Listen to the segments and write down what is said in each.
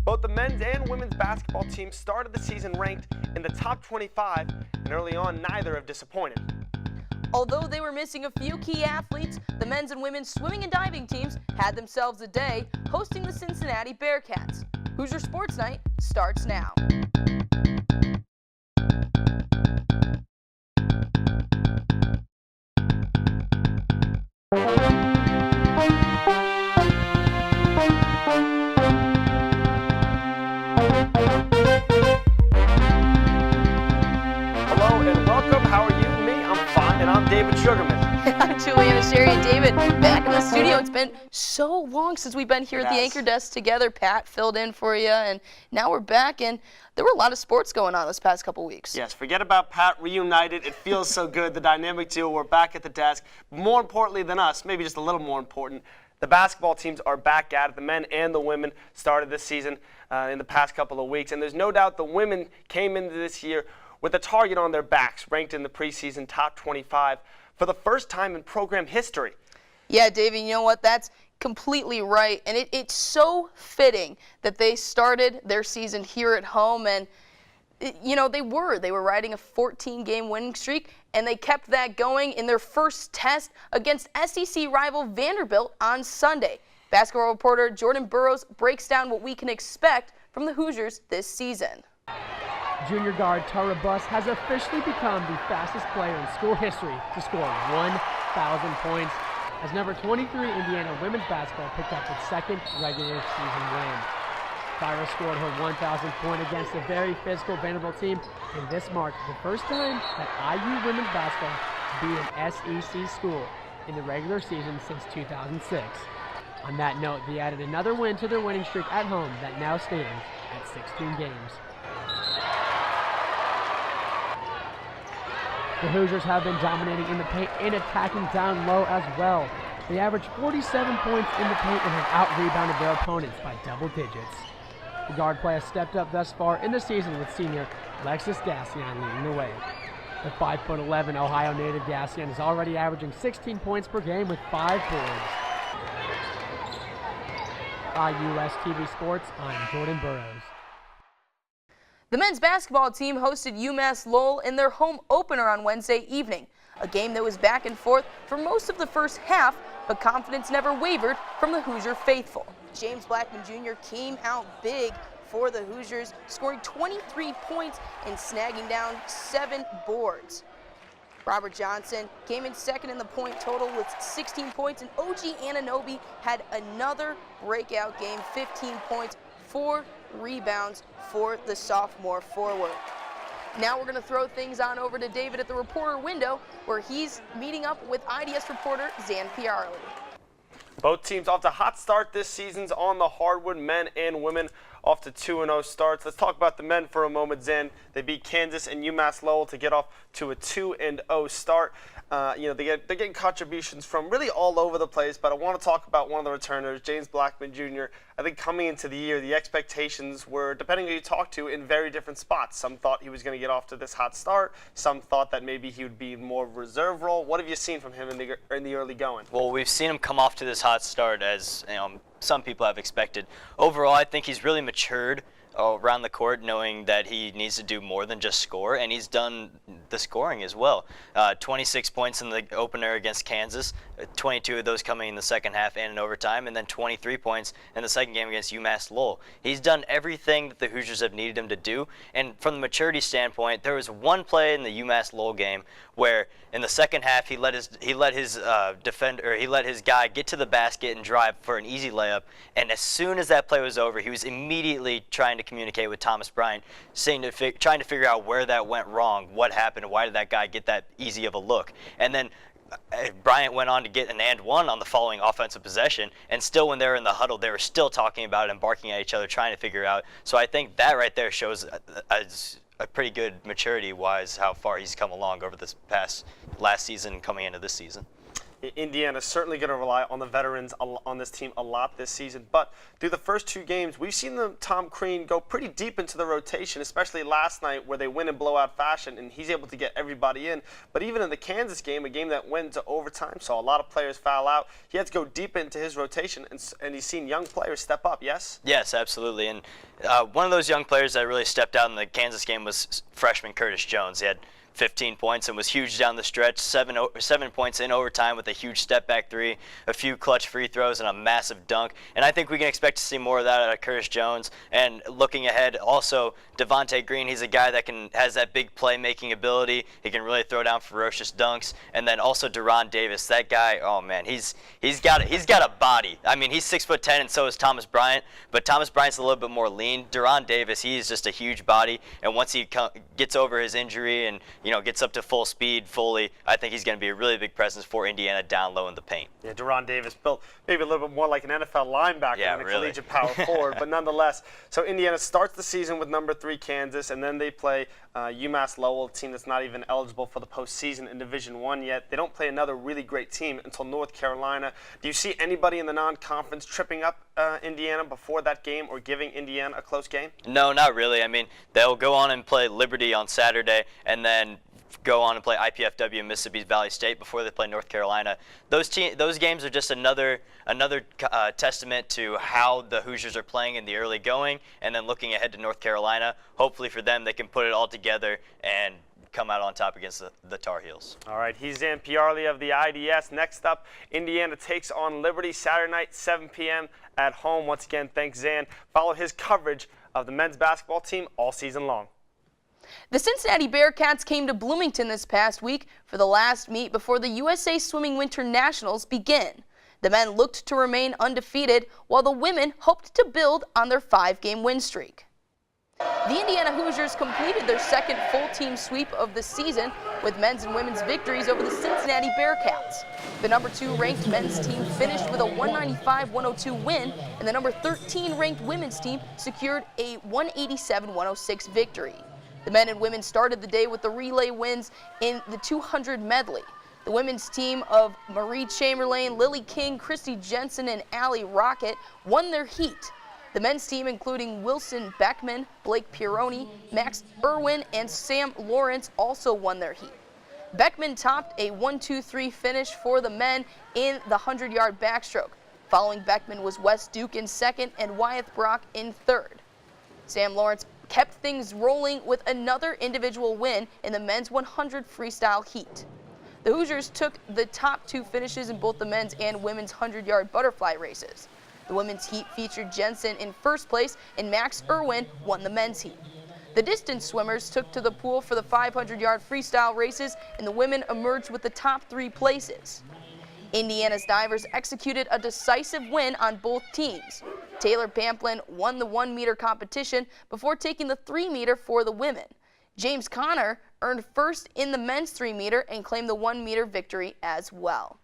Both the men's and women's basketball teams started the season ranked in the top 25, and early on, neither have disappointed. Although they were missing a few key athletes, the men's and women's swimming and diving teams had themselves a day hosting the Cincinnati Bearcats. Hoosier Sports Night starts now. Hello and welcome. How are you? I'm fine, and I'm David Sugarman. I'm Juliana Sherry and David back in the studio. It's been so long since we've been here at the anchor desk together. Pat filled in for you, and now we're back, and there were a lot of sports going on this past couple weeks. Yes, forget about Pat reunited. It feels so good. The dynamic duo, we're back at the desk. More importantly than us, maybe just a little more important, the basketball teams are back at it. The men and the women started this season in the past couple of weeks, and there's no doubt the women came into this year with a target on their backs, ranked in the preseason top 25 for the first time in program history. Yeah, Davey, you know what? That's completely right. And it's so fitting that they started their season here at home. And, you know, they were riding a 14-game winning streak, and they kept that going in their first test against SEC rival Vanderbilt on Sunday. Basketball reporter Jordan Burroughs breaks down what we can expect from the Hoosiers this season. Junior guard Tara Buss has officially become the fastest player in school history to score 1,000 points, as number 23 Indiana women's basketball picked up its second regular season win. Tara scored her 1,000th point against a very physical Vanderbilt team, and this marked the first time that IU women's basketball beat an SEC school in the regular season since 2006. On that note, they added another win to their winning streak at home that now stands at 16 games. The Hoosiers have been dominating in the paint and attacking down low as well. They averaged 47 points in the paint and have out-rebounded their opponents by double digits. The guard play has stepped up thus far in the season, with senior Lexus Gassian leading the way. The 5'11" Ohio native Gassian is already averaging 16 points per game with 5 boards. IUS TV Sports, I'm Jordan Burroughs. The men's basketball team hosted UMass Lowell in their home opener on Wednesday evening, a game that was back and forth for most of the first half, but confidence never wavered from the Hoosier faithful. James Blackman Jr. came out big for the Hoosiers, scoring 23 points and snagging down 7 boards. Robert Johnson came in second in the point total with 16 points, and OG Anunoby had another breakout game, 15 points, 4 rebounds for the sophomore forward. Now we're going to throw things on over to David at the reporter window, where he's meeting up with IDS reporter Zan Piarli. Both teams off to a hot start this season's on the hardwood, men and women off to 2-0 starts. Let's talk about the men for a moment, Zan. They beat Kansas and UMass Lowell to get off to a 2-0 start. They're getting contributions from really all over the place, but I want to talk about one of the returners, James Blackman Jr. I think coming into the year, the expectations were, depending on who you talk to, in very different spots. Some thought he was going to get off to this hot start. Some thought that maybe he would be more reserve role. What have you seen from him in the early going? Well, we've seen him come off to this hot start, as some people have expected. Overall, I think he's really matured around the court, knowing that he needs to do more than just score, and he's done the scoring as well. 26 points in the opener against Kansas, 22 of those coming in the second half and in overtime, and then 23 points in the second game against UMass Lowell. He's done everything that the Hoosiers have needed him to do, and from the maturity standpoint, there was one play in the UMass Lowell game where in the second half he let his guy get to the basket and drive for an easy layup, and as soon as that play was over, he was immediately trying to communicate with Thomas Bryant, trying to figure out where that went wrong, what happened, and why did that guy get that easy of a look. And then Bryant went on to get an and one on the following offensive possession, and still when they were in the huddle, they were still talking about it and barking at each other, trying to figure out. So I think that right there shows a pretty good maturity-wise how far he's come along over this last season coming into this season. Indiana's certainly going to rely on the veterans on this team a lot this season. But through the first 2 games, we've seen Tom Crean go pretty deep into the rotation, especially last night where they win in blowout fashion, and he's able to get everybody in. But even in the Kansas game, a game that went to overtime, saw a lot of players foul out, he had to go deep into his rotation, and he's seen young players step up, yes? Yes, absolutely. And one of those young players that really stepped out in the Kansas game was freshman Curtis Jones. He had 15 points and was huge down the stretch, 7 points in overtime with a huge step back 3, a few clutch free throws, and a massive dunk. And I think we can expect to see more of that out of Curtis Jones. And looking ahead, also Devontae Green, he's a guy that has that big playmaking ability. He can really throw down ferocious dunks. And then also Deron Davis, that guy, oh man, he's got a body. I mean, he's 6'10", and so is Thomas Bryant, but Thomas Bryant's a little bit more lean. Deron Davis, he's just a huge body, and once he gets over his injury and gets up to full speed fully, I think he's going to be a really big presence for Indiana down low in the paint. Yeah, Deron Davis built maybe a little bit more like an NFL linebacker than a collegiate power forward, but nonetheless. So Indiana starts the season with number 3 Kansas, and then they play UMass Lowell, a team that's not even eligible for the postseason in Division I yet. They don't play another really great team until North Carolina. Do you see anybody in the non-conference tripping up Indiana before that game or giving Indiana a close game? No, not really. I mean, they'll go on and play Liberty on Saturday, and then go on and play IPFW and Mississippi Valley State before they play North Carolina. Those games are just another testament to how the Hoosiers are playing in the early going, and then looking ahead to North Carolina. Hopefully for them, they can put it all together and come out on top against the Tar Heels. All right, he's Zan Piarli of the IDS. Next up, Indiana takes on Liberty Saturday night, 7 p.m. at home. Once again, thanks, Zan. Follow his coverage of the men's basketball team all season long. The Cincinnati Bearcats came to Bloomington this past week for the last meet before the USA Swimming Winter Nationals begin. The men looked to remain undefeated, while the women hoped to build on their 5-game win streak. The Indiana Hoosiers completed their second full-team sweep of the season with men's and women's victories over the Cincinnati Bearcats. The number 2 ranked men's team finished with a 195-102 win, and the number 13 ranked women's team secured a 187-106 victory. The men and women started the day with the relay wins in the 200 medley. The women's team of Marie Chamberlain, Lily King, Christy Jensen, and Allie Rocket won their heat. The men's team, including Wilson Beckman, Blake Pironi, Max Irwin, and Sam Lawrence, also won their heat. Beckman topped a 1-2-3 finish for the men in the 100-yard backstroke. Following Beckman was Wes Duke in second and Wyeth Brock in third. Sam Lawrence kept things rolling with another individual win in the men's 100 freestyle heat. The Hoosiers took the top 2 finishes in both the men's and women's 100-yard butterfly races. The women's heat featured Jensen in first place, and Max Irwin won the men's heat. The distance swimmers took to the pool for the 500-yard freestyle races, and the women emerged with the top 3 places. Indiana's divers executed a decisive win on both teams. Taylor Pamplin won the 1-meter competition before taking the 3-meter for the women. James Connor earned first in the men's 3-meter and claimed the 1-meter victory as well.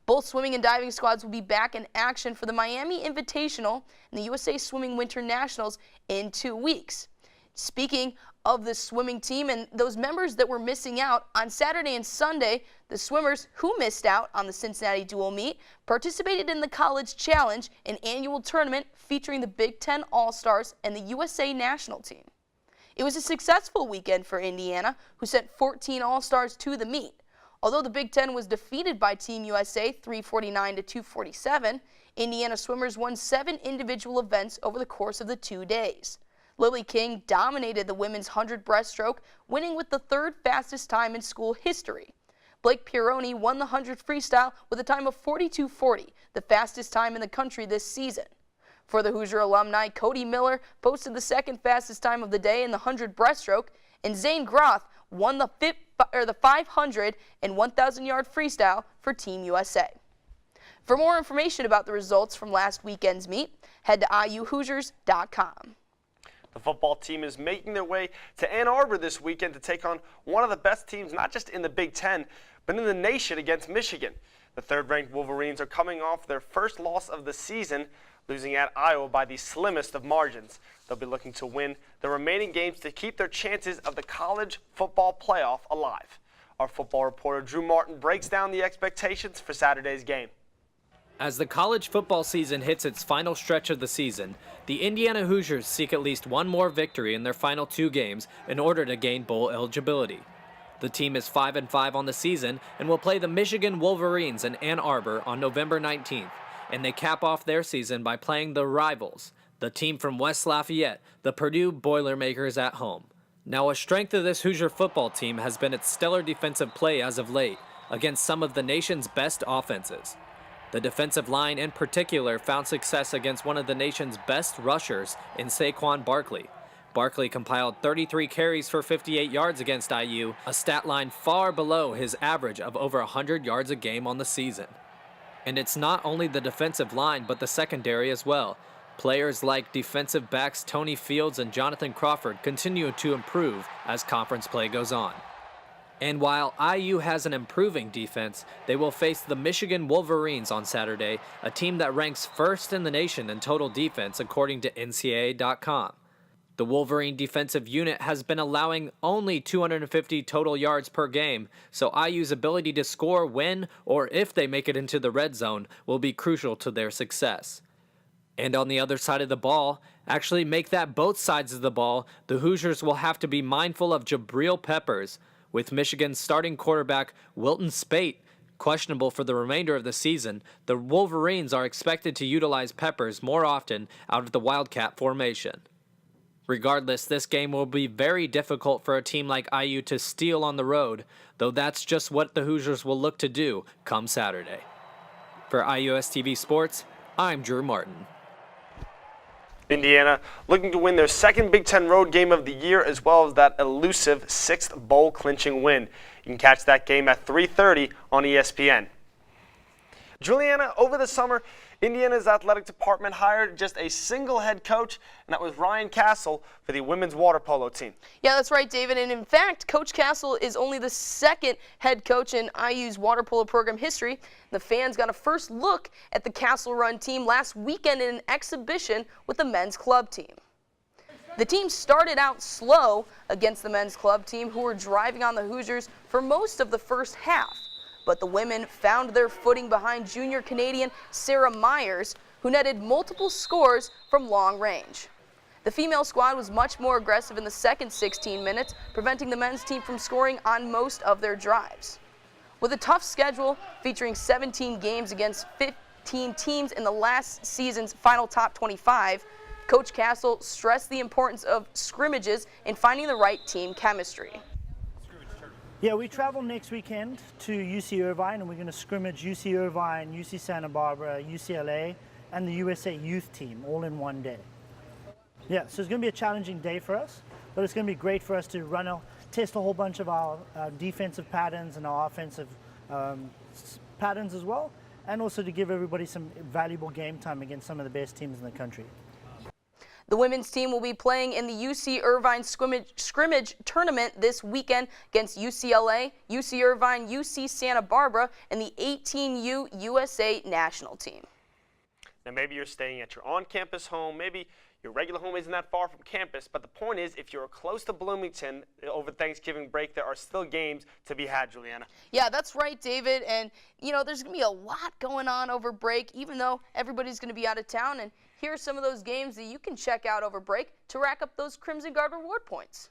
Both swimming and diving squads will be back in action for the Miami Invitational and the USA Swimming Winter Nationals in 2 weeks. Speaking of the swimming team and those members that were missing out, on Saturday and Sunday, the swimmers who missed out on the Cincinnati dual meet participated in the College Challenge, an annual tournament featuring the Big Ten All-Stars and the USA national team. It was a successful weekend for Indiana, who sent 14 All-Stars to the meet. Although the Big Ten was defeated by Team USA 349-247, Indiana swimmers won 7 individual events over the course of the 2 days. Lily King dominated the women's 100 breaststroke, winning with the 3rd fastest time in school history. Blake Pironi won the 100 freestyle with a time of 42:40, the fastest time in the country this season. For the Hoosier alumni, Cody Miller posted the 2nd fastest time of the day in the 100 breaststroke, and Zane Groth won the 500 and 1,000-yard freestyle for Team USA. For more information about the results from last weekend's meet, head to iuhoosiers.com. The football team is making their way to Ann Arbor this weekend to take on one of the best teams, not just in the Big Ten, but in the nation against Michigan. The 3rd-ranked Wolverines are coming off their first loss of the season, losing at Iowa by the slimmest of margins. They'll be looking to win the remaining games to keep their chances of the college football playoff alive. Our football reporter Drew Martin breaks down the expectations for Saturday's game. As the college football season hits its final stretch of the season, the Indiana Hoosiers seek at least one more victory in their final 2 games in order to gain bowl eligibility. The team is 5-5 on the season and will play the Michigan Wolverines in Ann Arbor on November 19th, and they cap off their season by playing the rivals, the team from West Lafayette, the Purdue Boilermakers at home. Now, a strength of this Hoosier football team has been its stellar defensive play as of late against some of the nation's best offenses. The defensive line in particular found success against one of the nation's best rushers in Saquon Barkley. Barkley compiled 33 carries for 58 yards against IU, a stat line far below his average of over 100 yards a game on the season. And it's not only the defensive line, but the secondary as well. Players like defensive backs Tony Fields and Jonathan Crawford continue to improve as conference play goes on. And while IU has an improving defense, they will face the Michigan Wolverines on Saturday, a team that ranks first in the nation in total defense according to NCAA.com. The Wolverine defensive unit has been allowing only 250 total yards per game, so IU's ability to score when or if they make it into the red zone will be crucial to their success. And on the other side of the ball, actually make that both sides of the ball, the Hoosiers will have to be mindful of Jabril Peppers, with Michigan's starting quarterback Wilton Speight questionable for the remainder of the season. The Wolverines are expected to utilize Peppers more often out of the Wildcat formation. Regardless, this game will be very difficult for a team like IU to steal on the road, though that's just what the Hoosiers will look to do come Saturday. For IUS TV Sports, I'm Drew Martin. Indiana looking to win their second Big Ten road game of the year, as well as that elusive 6th bowl clinching win. You can catch that game at 3:30 on ESPN. Juliana, over the summer, Indiana's athletic department hired just a single head coach, and that was Ryan Castle for the women's water polo team. Yeah, that's right, David. And in fact, Coach Castle is only the 2nd head coach in IU's water polo program history. The fans got a first look at the Castle-run team last weekend in an exhibition with the men's club team. The team started out slow against the men's club team, who were driving on the Hoosiers for most of the first half. But the women found their footing behind junior Canadian Sarah Myers, who netted multiple scores from long range. The female squad was much more aggressive in the second 16 minutes, preventing the men's team from scoring on most of their drives. With a tough schedule featuring 17 games against 15 teams in the last season's final top 25, Coach Castle stressed the importance of scrimmages in finding the right team chemistry. Yeah, we travel next weekend to UC Irvine, and we're going to scrimmage UC Irvine, UC Santa Barbara, UCLA, and the USA youth team all in one day. Yeah, so it's going to be a challenging day for us, but it's going to be great for us to test a whole bunch of our defensive patterns and our offensive patterns as well, and also to give everybody some valuable game time against some of the best teams in the country. The women's team will be playing in the UC Irvine scrimmage tournament this weekend against UCLA, UC Irvine, UC Santa Barbara, and the 18U USA national team. Now, maybe you're staying at your on-campus home, maybe your regular home isn't that far from campus, but the point is, if you're close to Bloomington over Thanksgiving break, there are still games to be had, Juliana. Yeah, that's right, David. And, you know, there's going to be a lot going on over break, even though everybody's going to be out of town. And here are some of those games that you can check out over break to rack up those Crimson Guard reward points.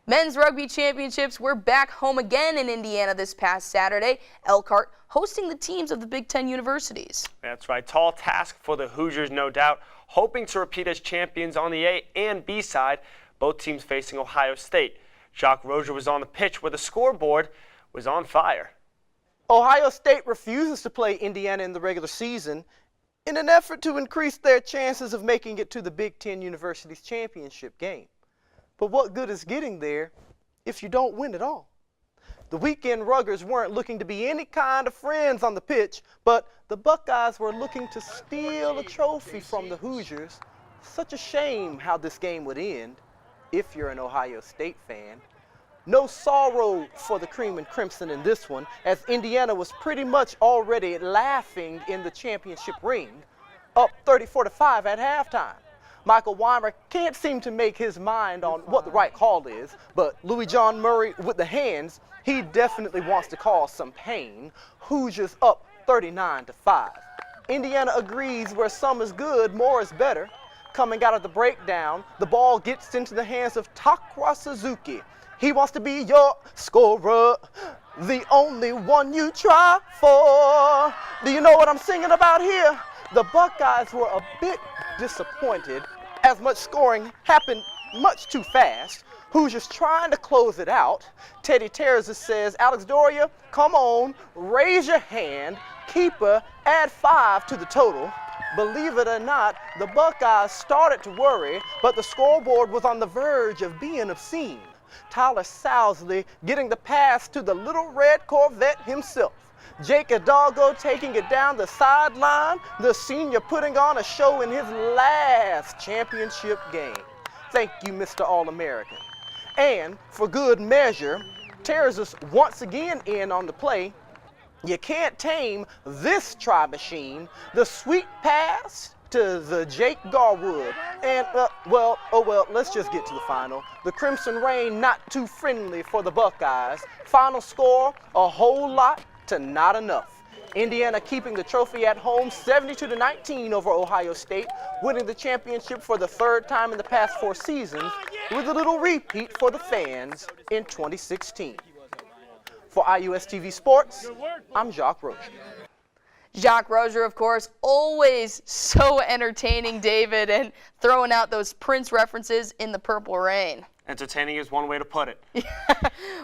Men's rugby championships were back home again in Indiana this past Saturday. Elkhart hosting the teams of the Big Ten universities. That's right. Tall task for the Hoosiers, no doubt. Hoping to repeat as champions on the A and B side, both teams facing Ohio State. Jacques Roger was on the pitch where the scoreboard was on fire. Ohio State refuses to play Indiana in the regular season in an effort to increase their chances of making it to the Big Ten University's championship game. But what good is getting there if you don't win at all? The weekend Ruggers weren't looking to be any kind of friends on the pitch, but the Buckeyes were looking to steal a trophy from the Hoosiers. Such a shame how this game would end. if you're an Ohio State fan. No sorrow for the Cream and Crimson in this one, as Indiana was pretty much already laughing in the championship ring, up 34-5 at halftime. Michael Weimer can't seem to make his mind on what the right call is, but Louis John Murray with the hands, he definitely wants to cause some pain. Hoosiers up 39-5. Indiana agrees where some is good, more is better. Coming out of the breakdown, the ball gets into the hands of Takwa Suzuki. He wants to be your scorer, the only one you try for. Do you know what I'm singing about here? The Buckeyes were a bit disappointed as much scoring happened much too fast. Hoosiers trying to close it out. Teddy Terza says, Alex Doria, come on, raise your hand. Keeper, add 5 to the total. Believe it or not, the Buckeyes started to worry, but the scoreboard was on the verge of being obscene. Tyler Sousley getting the pass to the little red Corvette himself. Jake Hidalgo taking it down the sideline, the senior putting on a show in his last championship game. Thank you, Mr. All-American. And for good measure, Terza's once again in on the play. You can't tame this try-machine. The sweet pass to the Jake Garwood. And, let's just get to the final. The Crimson Rain not too friendly for the Buckeyes. Final score, a whole lot to not enough. Indiana keeping the trophy at home 72-19 over Ohio State, winning the championship for the 3rd time in the past 4 seasons, with a little repeat for the fans in 2016. For IUS TV Sports, I'm Jacques Rozier. Jacques Rozier, of course, always so entertaining, David, and throwing out those Prince references in the Purple Rain. Entertaining is one way to put it.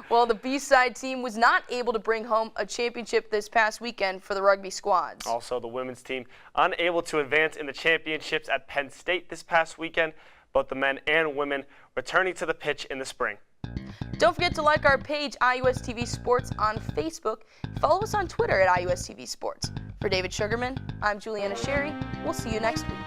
Well, the B-side team was not able to bring home a championship this past weekend for the rugby squads. Also, the women's team unable to advance in the championships at Penn State this past weekend, both the men and women returning to the pitch in the spring. Don't forget to like our page, IUS TV Sports, on Facebook. Follow us on Twitter at IUS TV Sports. For David Sugarman, I'm Juliana Sherry. We'll see you next week.